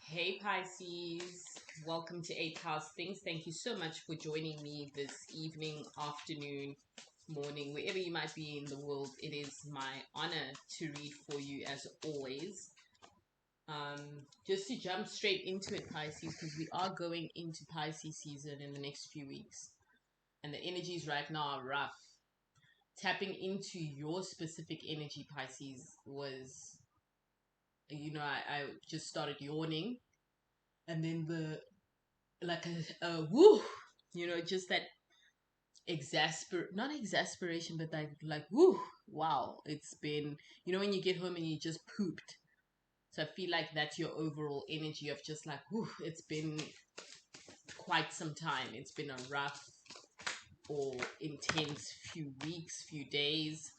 Hey Pisces, welcome to 8th House Things. Thank you so much for joining me this evening, afternoon, morning, wherever you might be in the world. It is my honor to read for you as always. Just to jump straight into it, Pisces, because we are going into Pisces season in the next few weeks, and the energies right now are rough. Tapping into your specific energy, Pisces, was, I just started yawning, and then a woo, just that not exasperation, but like woo, wow. It's been, when you get home and you just pooped. So I feel like that's your overall energy of just like, woo, it's been quite some time. It's been a rough or intense few weeks, few days.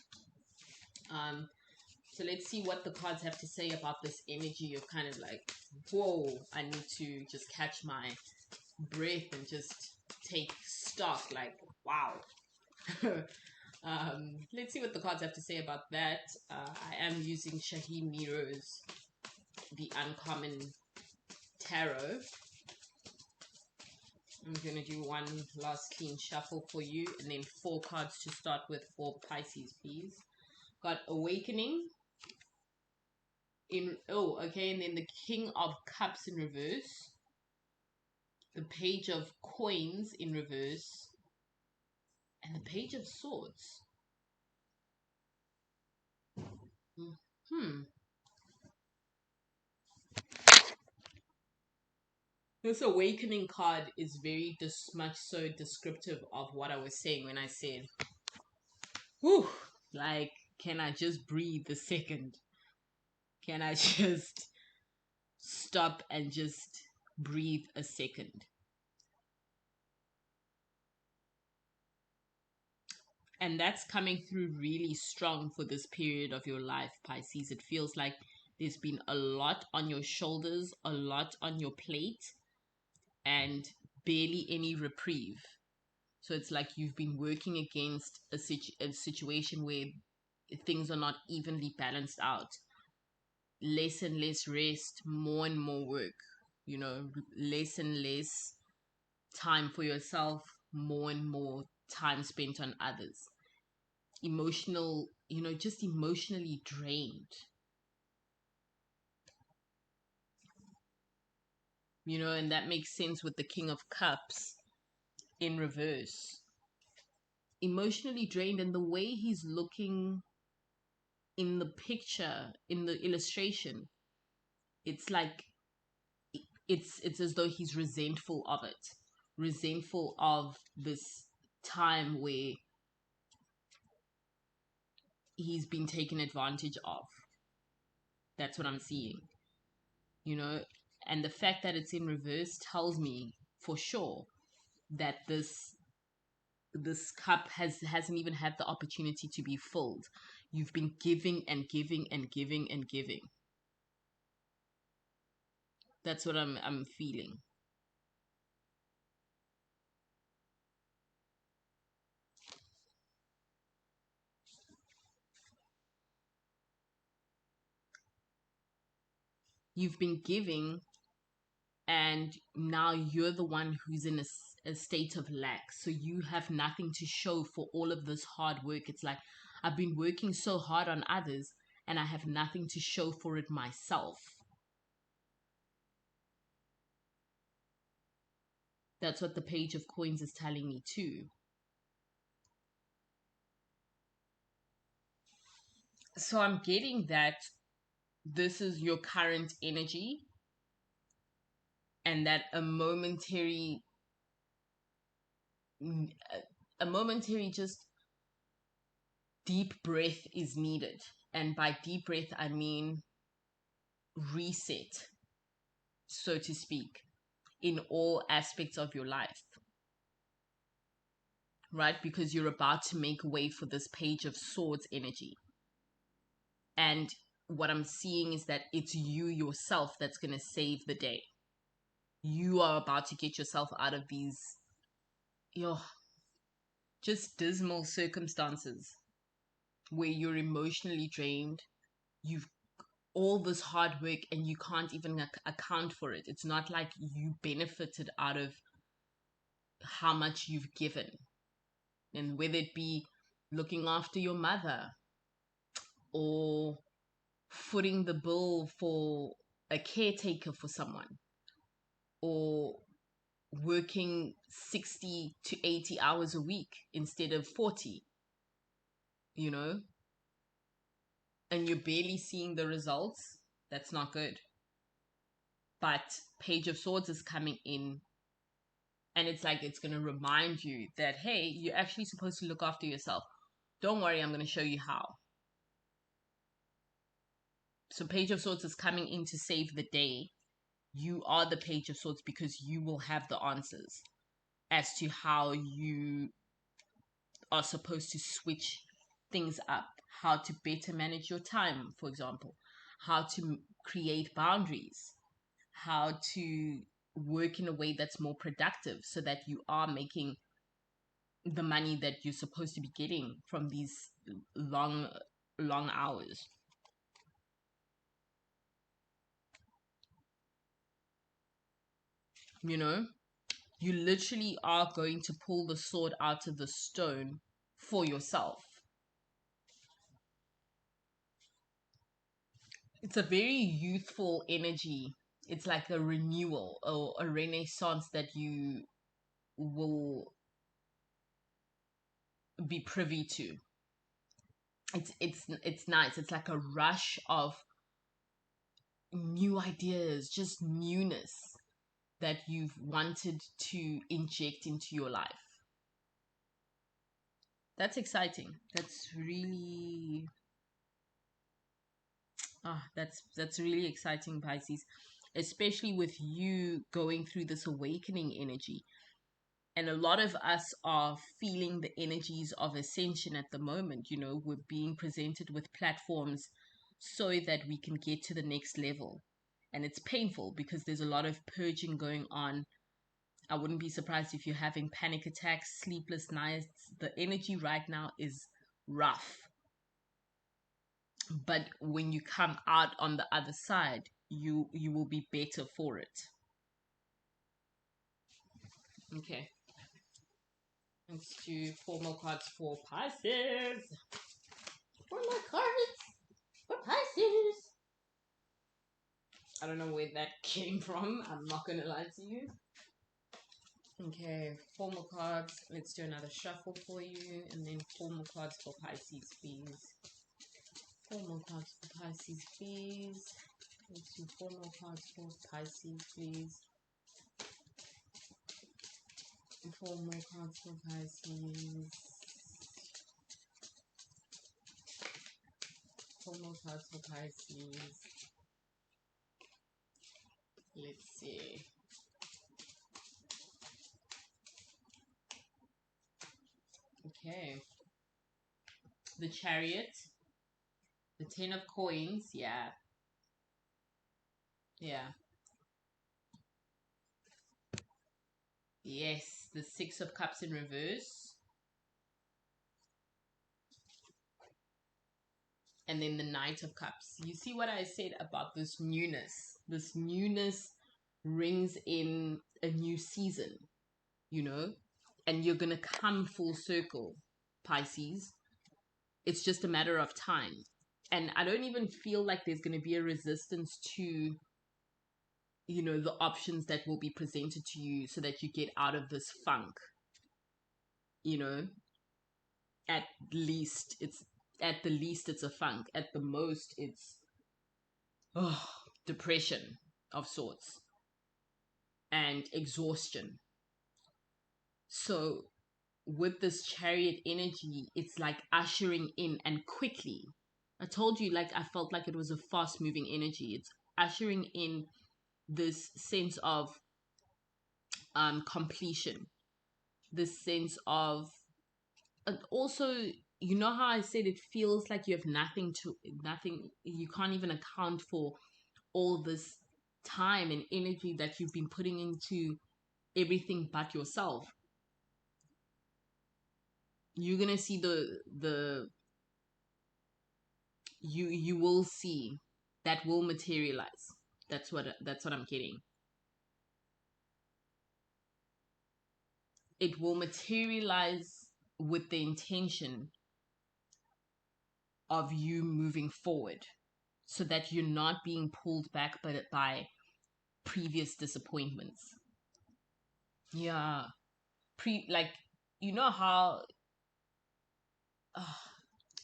So let's see what the cards have to say about this energy of kind of like, whoa, I need to just catch my breath and just take stock. Like, wow. Let's see what the cards have to say about that. I am using Shaheen Miro's The Uncommon Tarot. I'm going to do one last clean shuffle for you, and then 4 cards to start with for Pisces, please. Got Awakening in, and then the King of Cups in reverse, the Page of Coins in reverse, and the Page of Swords. This Awakening card is very much so descriptive of what I was saying when I said, whew, like, can I just breathe a second? Can I just stop and just breathe a second? And that's coming through really strong for this period of your life, Pisces. It feels like there's been a lot on your shoulders, a lot on your plate, and barely any reprieve. So it's like you've been working against a situation where things are not evenly balanced out. Less and less rest, more and more work. Less and less time for yourself, more and more time spent on others. Emotional, just emotionally drained. And that makes sense with the King of Cups in reverse. Emotionally drained, and the way he's looking in the picture, in the illustration, it's like it's as though he's resentful of it, resentful of this time where he's been taken advantage of. That's what I'm seeing, and the fact that it's in reverse tells me for sure that this cup hasn't even had the opportunity to be filled. You've been giving and giving and giving and giving. That's what I'm feeling. You've been giving, and now you're the one who's in a state of lack. So you have nothing to show for all of this hard work. It's like, I've been working so hard on others, and I have nothing to show for it myself. That's what the Page of Coins is telling me too. So I'm getting that this is your current energy, and that a momentary just deep breath is needed. And by deep breath, I mean reset, so to speak, in all aspects of your life, right? Because you're about to make way for this Page of Swords energy. And what I'm seeing is that it's you yourself that's going to save the day. You are about to get yourself out of these just dismal circumstances where you're emotionally drained. You've all this hard work and you can't even account for it. It's not like you benefited out of how much you've given. And whether it be looking after your mother or footing the bill for a caretaker for someone or working 60 to 80 hours a week instead of 40, you know, and you're barely seeing the results, that's not good. But Page of Swords is coming in, and it's like it's going to remind you that, hey, you're actually supposed to look after yourself. Don't worry, I'm going to show you how. So Page of Swords is coming in to save the day. You are the Page of Swords because you will have the answers as to how you are supposed to switch things up, how to better manage your time, for example, how to create boundaries, how to work in a way that's more productive so that you are making the money that you're supposed to be getting from these long hours. You know, you literally are going to pull the sword out of the stone for yourself. It's a very youthful energy. It's like a renewal or a renaissance that you will be privy to. It's nice. It's like a rush of new ideas, just newness that you've wanted to inject into your life. That's exciting. That's really that's really exciting, Pisces, especially with you going through this awakening energy. And a lot of us are feeling the energies of ascension at the moment. You know, we're being presented with platforms so that we can get to the next level. And it's painful because there's a lot of purging going on. I wouldn't be surprised if you're having panic attacks, sleepless nights. The energy right now is rough. But when you come out on the other side, you will be better for it. Okay. Let's do 4 more cards for Pisces. 4 more cards for Pisces. I don't know where that came from. I'm not going to lie to you. Okay, 4 more cards. Let's do another shuffle for you. And then 4 more cards for Pisces, please. 4 more cards for Pisces, please. Let's do 4 more cards for Pisces, please. 4 more cards for Pisces. 4 more cards for Pisces. Let's see. Okay. The Chariot. The 10 of Coins. Yeah. Yeah. Yes. The 6 of Cups in reverse. And then the Knight of Cups. You see what I said about this newness? This newness brings in a new season, you know? And you're going to come full circle, Pisces. It's just a matter of time. And I don't even feel like there's going to be a resistance to, you know, the options that will be presented to you so that you get out of this funk. You know, at the least it's a funk. At the most it's depression of sorts and exhaustion. So with this Chariot energy, it's like ushering in, and quickly. I told you, like, I felt like it was a fast moving energy. It's ushering in this sense of completion, this sense of, and also, you know how I said it feels like you have nothing, you can't even account for all this time and energy that you've been putting into everything but yourself. You're gonna see you will see that will materialize. That's what I'm getting. It will materialize with the intention of you moving forward, so that you're not being pulled back by previous disappointments. Yeah. Like, you know how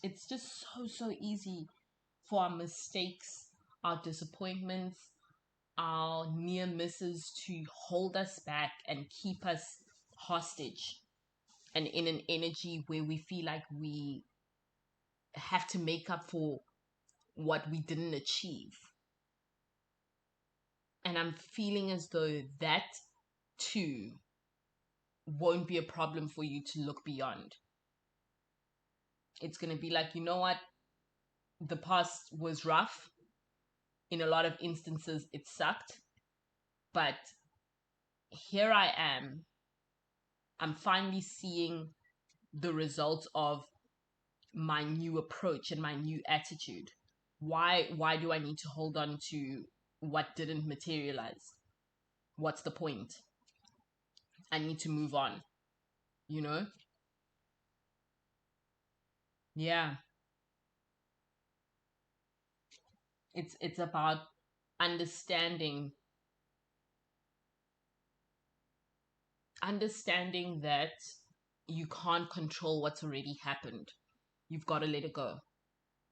it's just so easy for our mistakes, our disappointments, our near misses to hold us back and keep us hostage, and in an energy where we feel like we have to make up for what we didn't achieve. And I'm feeling as though that too won't be a problem for you to look beyond. It's going to be like, you know what? The past was rough. In a lot of instances, it sucked. But here I am. I'm finally seeing the results of my new approach and my new attitude. Why do I need to hold on to what didn't materialize? What's the point? I need to move on, you know? Yeah. It's about understanding that you can't control what's already happened. You've got to let it go.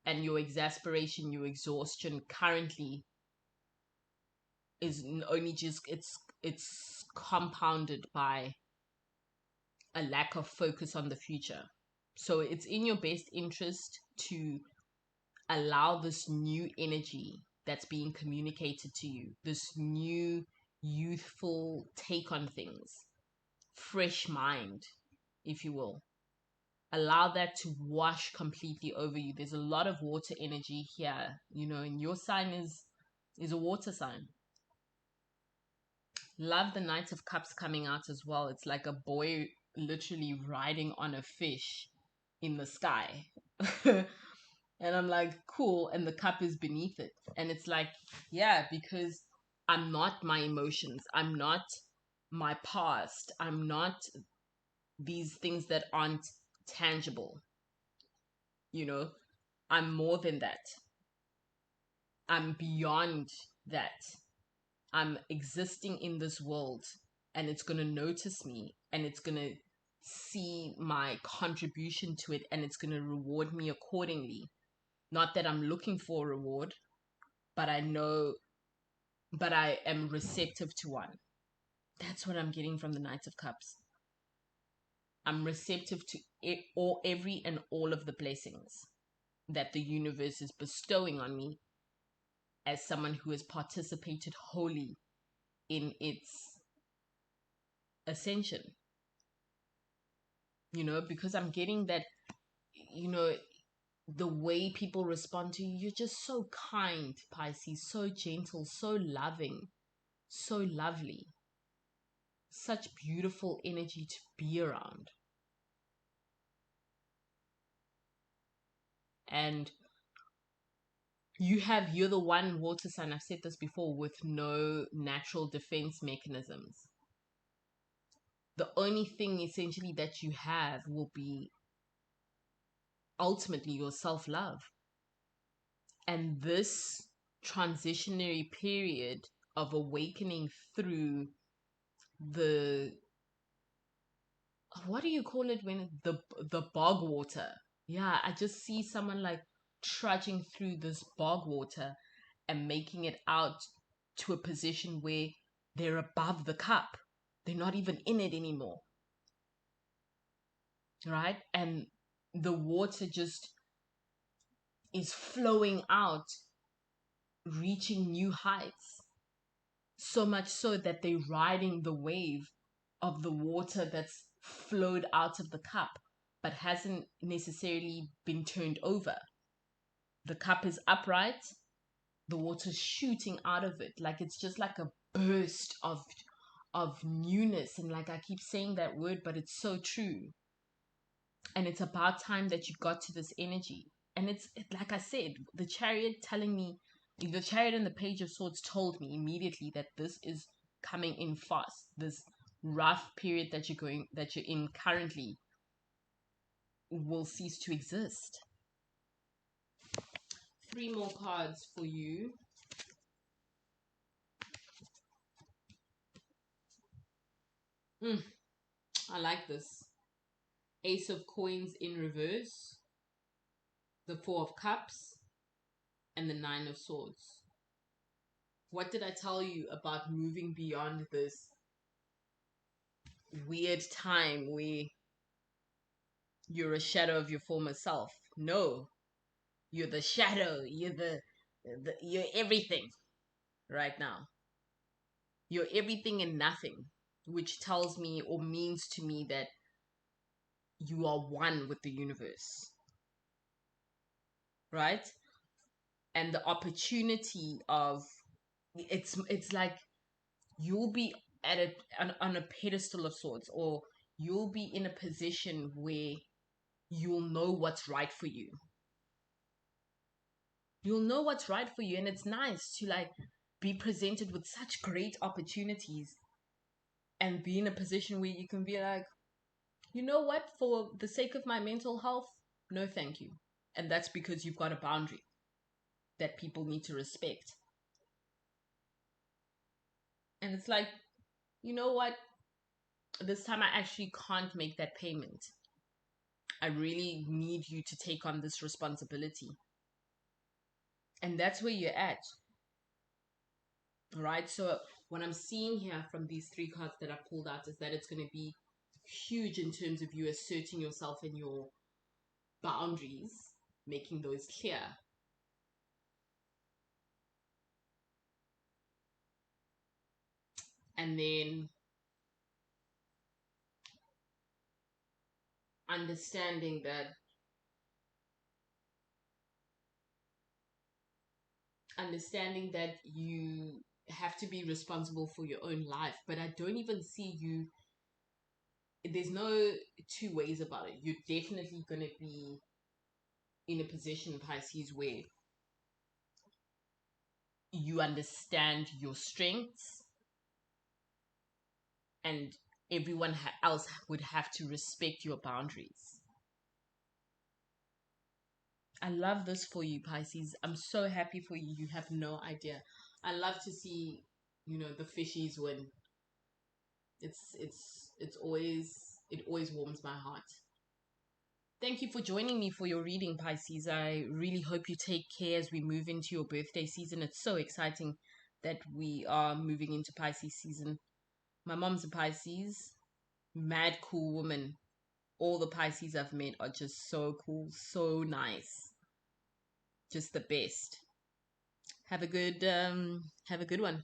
And your exasperation, your exhaustion currently is only just it's compounded by a lack of focus on the future. So it's in your best interest to allow this new energy that's being communicated to you, this new youthful take on things, fresh mind, if you will. Allow that to wash completely over you. There's a lot of water energy here, and your sign is a water sign. Love the Knight of Cups coming out as well. It's like a boy literally riding on a fish in the sky. And I'm like, cool. And the cup is beneath it. And it's like, yeah, because I'm not my emotions. I'm not my past. I'm not these things that aren't tangible. I'm more than that. I'm beyond that. I'm existing in this world, and it's going to notice me, and it's going to see my contribution to it, and it's going to reward me accordingly. Not that I'm looking for a reward, but I am receptive to one. That's what I'm getting from the Knight of Cups. I'm receptive to every and all of the blessings that the universe is bestowing on me as someone who has participated wholly in its ascension. Because I'm getting that, the way people respond to you, you're just so kind, Pisces, so gentle, so loving, so lovely. Such beautiful energy to be around. And you're the one water sign, I've said this before, with no natural defense mechanisms. The only thing essentially that you have will be ultimately your self-love. And this transitionary period of awakening through the, what do you call it, when the bog water? Yeah, I just see someone like trudging through this bog water and making it out to a position where they're above the cup. They're not even in it anymore. Right? And the water just is flowing out, reaching new heights. So much so that they're riding the wave of the water that's flowed out of the cup, but hasn't necessarily been turned over. The cup is upright, the water's shooting out of it, like it's just like a burst of newness. And like I keep saying that word, but it's so true. And it's about time that you got to this energy. And it's like I said, the Chariot telling me The Chariot and the Page of Swords told me immediately that this is coming in fast. This rough period that you're in currently will cease to exist. 3 more cards for you. I like this. Ace of Coins in reverse, the 4 of Cups, and the 9 of Swords. What did I tell you about moving beyond this weird time where you're a shadow of your former self? No, you're the shadow. You're everything right now. You're everything and nothing, which tells me or means to me that you are one with the universe, right? And the opportunity of it's like you'll be at on a pedestal of sorts, or you'll be in a position where you'll know what's right for you. You'll know what's right for you, and it's nice to like be presented with such great opportunities and be in a position where you can be like, you know what, for the sake of my mental health, no thank you. And that's because you've got a boundary that people need to respect. And it's like, you know what, this time I actually can't make that payment. I really need you to take on this responsibility. And that's where you're at. All right. So what I'm seeing here from these 3 cards that I pulled out is that it's going to be huge in terms of you asserting yourself and your boundaries, making those clear. And then understanding that you have to be responsible for your own life. But I don't even see you, there's no 2 ways about it. You're definitely going to be in a position, Pisces, where you understand your strengths, and everyone else would have to respect your boundaries. I love this for you, Pisces. I'm so happy for you. You have no idea. I love to see, the fishies win. It always warms my heart. Thank you for joining me for your reading, Pisces. I really hope you take care as we move into your birthday season. It's so exciting that we are moving into Pisces season. My mom's a Pisces, mad cool woman. All the Pisces I've met are just so cool, so nice. Just the best. Have a good one.